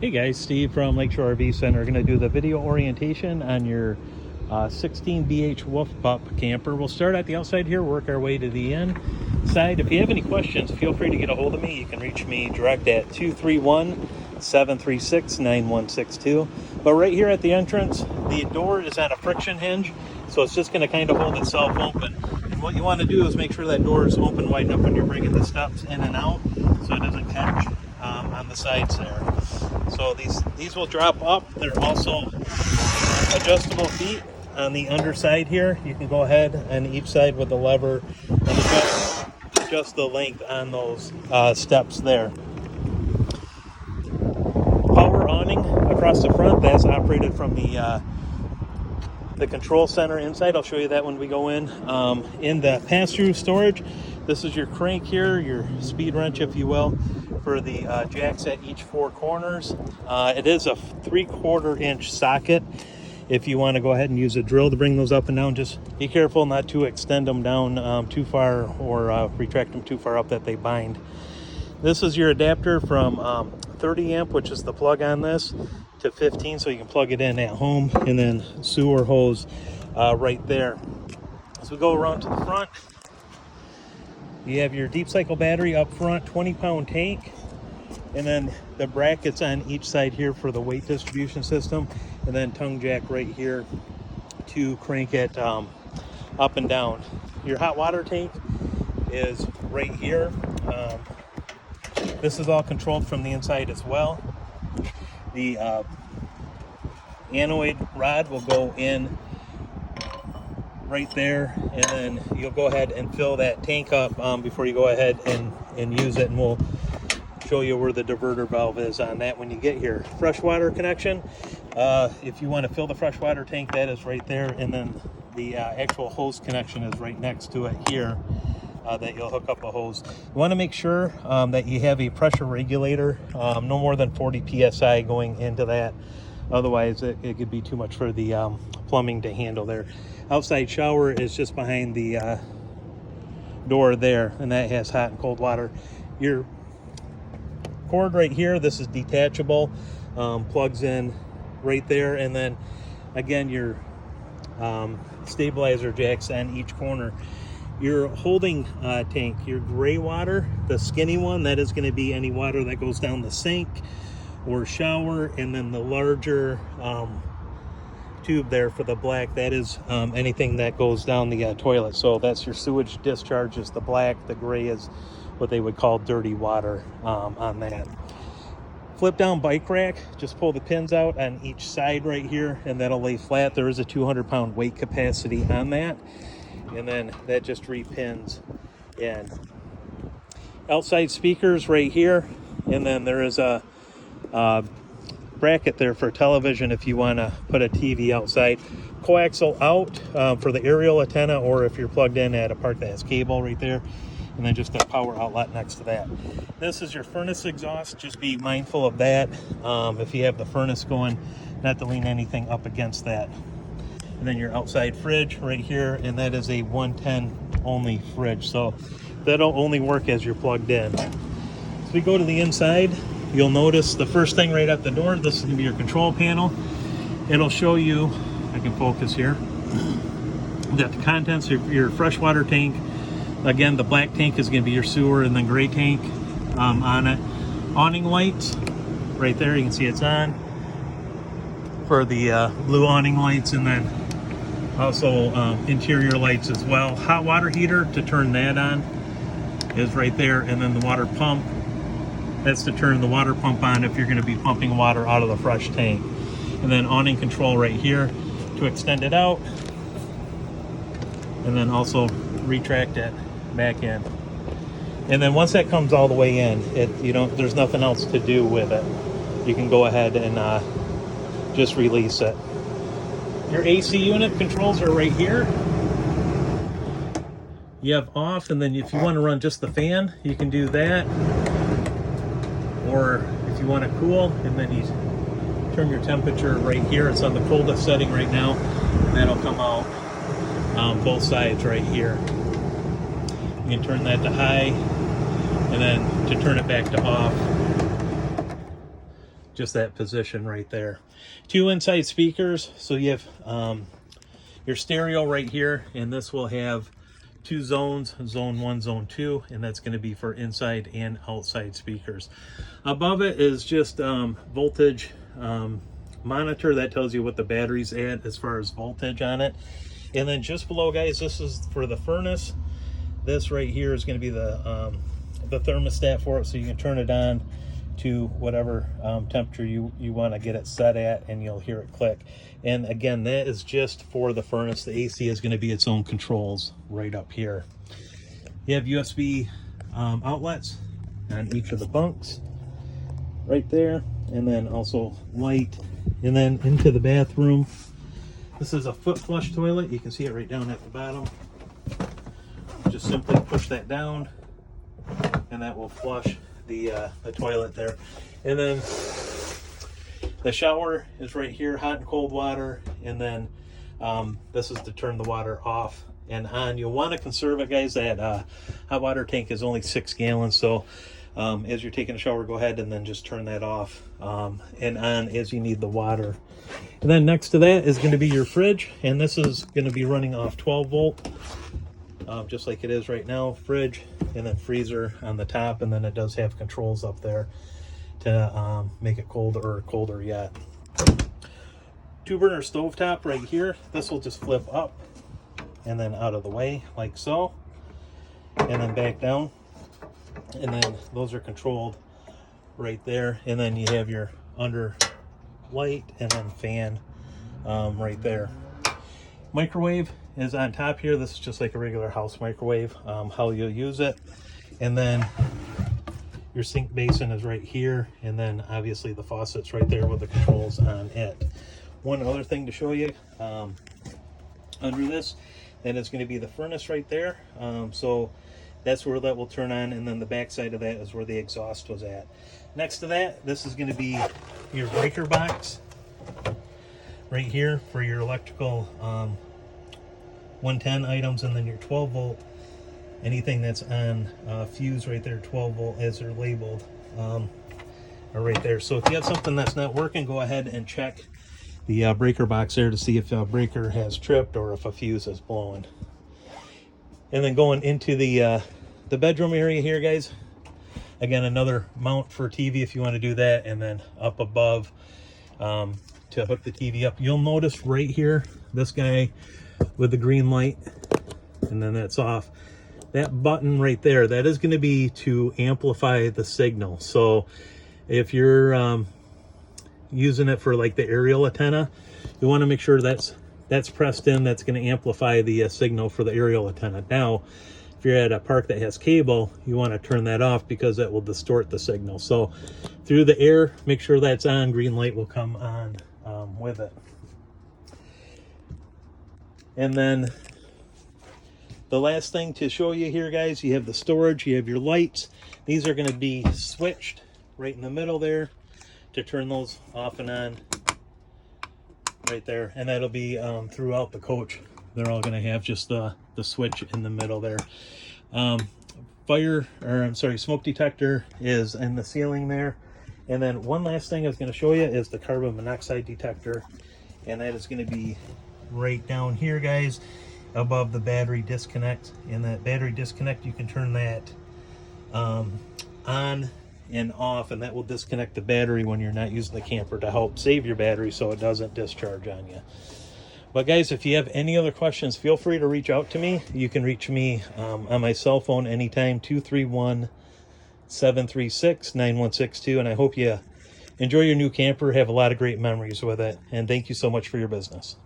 Hey guys, Steve from Lakeshore RV Center. Going to do the video orientation on your 16 BH Wolf Pup camper. We'll start at the outside here, work our way to the inside. If you have any questions, feel free to get a hold of me. You can reach me direct at 231-736-9162. But right here at the entrance, the door is on a friction hinge, so it's just going to kind of hold itself open. And what you want to do is make sure that door is open wide enough when you're bringing the steps in and out, so it doesn't catch on the sides there. So these will drop up. They're also adjustable feet on the underside here. You can go ahead on each side with the lever and adjust the length on those steps there. Power awning across the front, that's operated from the control center inside. I'll show you that when we go in. In the pass-through storage, this is your crank here, your speed wrench, if you will, for the jacks at each four corners. It is a 3/4 inch socket. If you want to go ahead and use a drill to bring those up and down, just be careful not to extend them down too far or retract them too far up that they bind. This is your adapter from 30 amp, which is the plug on this, to 15, so you can plug it in at home, and then sewer hose right there. As we go around to the front, you have your deep cycle battery up front, 20-pound tank, and then the brackets on each side here for the weight distribution system, and then tongue jack right here to crank it up and down. Your hot water tank is right here. This is all controlled from the inside as well. The anoid rod will go in right there, and then you'll go ahead and fill that tank up before you go ahead and use it, and we'll show you where the diverter valve is on that when you get here. Freshwater connection, if you want to fill the freshwater tank, that is right there, and then the actual hose connection is right next to it here, that you'll hook up a hose. You want to make sure that you have a pressure regulator, no more than 40 psi going into that, otherwise it could be too much for the plumbing to handle there. Outside shower is just behind the door there, and that has hot and cold water. Your cord right here, this is detachable, plugs in right there, and then again your stabilizer jacks on each corner. Your holding tank, your gray water, the skinny one, that is going to be any water that goes down the sink or shower, and then the larger tube there for the black, that is anything that goes down the toilet. So that's your sewage discharge is the black, the gray is what they would call dirty water on that. Flip down bike rack, just pull the pins out on each side right here, and that'll lay flat. There is a 200-pound weight capacity on that, and then that just repins in. Outside speakers right here, and then there is a bracket there for television if you want to put a TV outside. Coaxial out for the aerial antenna, or if you're plugged in at a park that has cable right there, and then just a power outlet next to that. This is your furnace exhaust. Just be mindful of that if you have the furnace going, not to lean anything up against that. And then your outside fridge right here, and that is a 110 only fridge, so that'll only work as you're plugged in. As we go to the inside, you'll notice the first thing right at the door, this is going to be your control panel. It'll show you, I can focus here, that the contents of your freshwater tank. Again, the black tank is going to be your sewer, and then gray tank on it. Awning lights right there, you can see it's on for the blue awning lights, and then also interior lights as well. Hot water heater, to turn that on, is right there, and then the water pump, that's to turn the water pump on if you're going to be pumping water out of the fresh tank. And then awning control right here to extend it out, and then also retract it back in. And then once that comes all the way in, there's nothing else to do with it. You can go ahead and just release it. Your AC unit controls are right here. You have off, and then if you want to run just the fan, you can do that. Or if you want to cool, and then you turn your temperature right here. It's on the coldest setting right now, and that'll come out both sides right here. You can turn that to high, and then to turn it back to off, just that position right there. 2 inside speakers, so you have your stereo right here, and this will have 2 zones, zone 1, zone 2, and that's going to be for inside and outside speakers. Above it is just voltage monitor that tells you what the battery's at as far as voltage on it. And then just below, guys, this is for the furnace. This right here is going to be the thermostat for it, so you can turn it on to whatever temperature you want to get it set at, and you'll hear it click. And again, that is just for the furnace. The AC is going to be its own controls right up here. You have USB outlets on each of the bunks right there, and then also light. And then into the bathroom, this is a foot flush toilet. You can see it right down at the bottom. Just simply push that down, and that will flush the toilet there. And then the shower is right here, hot and cold water. And then this is to turn the water off and on. You'll want to conserve it, guys. That hot water tank is only 6 gallons, so as you're taking a shower, go ahead and then just turn that off and on as you need the water. And then next to that is going to be your fridge, and this is going to be running off 12 volt, just like it is right now. Fridge, and then freezer on the top, and then it does have controls up there to make it colder or colder yet. 2-burner stovetop right here. This will just flip up and then out of the way like so, and then back down. And then those are controlled right there. And then you have your under light and then fan right there. Microwave is on top here. This is just like a regular house microwave, how you'll use it. And then your sink basin is right here, and then obviously the faucet's right there with the controls on it. One other thing to show you under this, that is going to be the furnace right there. So that's where that will turn on, and then the back side of that is where the exhaust was at. Next to that, this is going to be your breaker box right here for your electrical 110 items, and then your 12 volt, anything that's on fuse right there, 12 volt as they're labeled are right there. So if you have something that's not working, go ahead and check the breaker box there to see if a breaker has tripped or if a fuse is blowing. And then going into the bedroom area here, guys, again, another mount for TV if you want to do that, and then up above to hook the TV up. You'll notice right here, this guy with the green light, and then that's off. That button right there, that is going to be to amplify the signal. So if you're using it for like the aerial antenna, you want to make sure that's pressed in. That's going to amplify the signal for the aerial antenna. Now, if you're at a park that has cable, you want to turn that off because that will distort the signal. So through the air, make sure that's on. Green light will come on with it. And then the last thing to show you here, guys, you have the storage, you have your lights. These are going to be switched right in the middle there to turn those off and on right there. And that'll be throughout the coach. They're all going to have just the switch in the middle there. Smoke detector is in the ceiling there. And then one last thing I was going to show you is the carbon monoxide detector, and that is going to be right down here, guys, above the battery disconnect. And that battery disconnect, you can turn that on and off, and that will disconnect the battery when you're not using the camper to help save your battery so it doesn't discharge on you. But guys, if you have any other questions, feel free to reach out to me. You can reach me on my cell phone anytime, 231-736-9162. And I hope you enjoy your new camper, have a lot of great memories with it. And thank you so much for your business.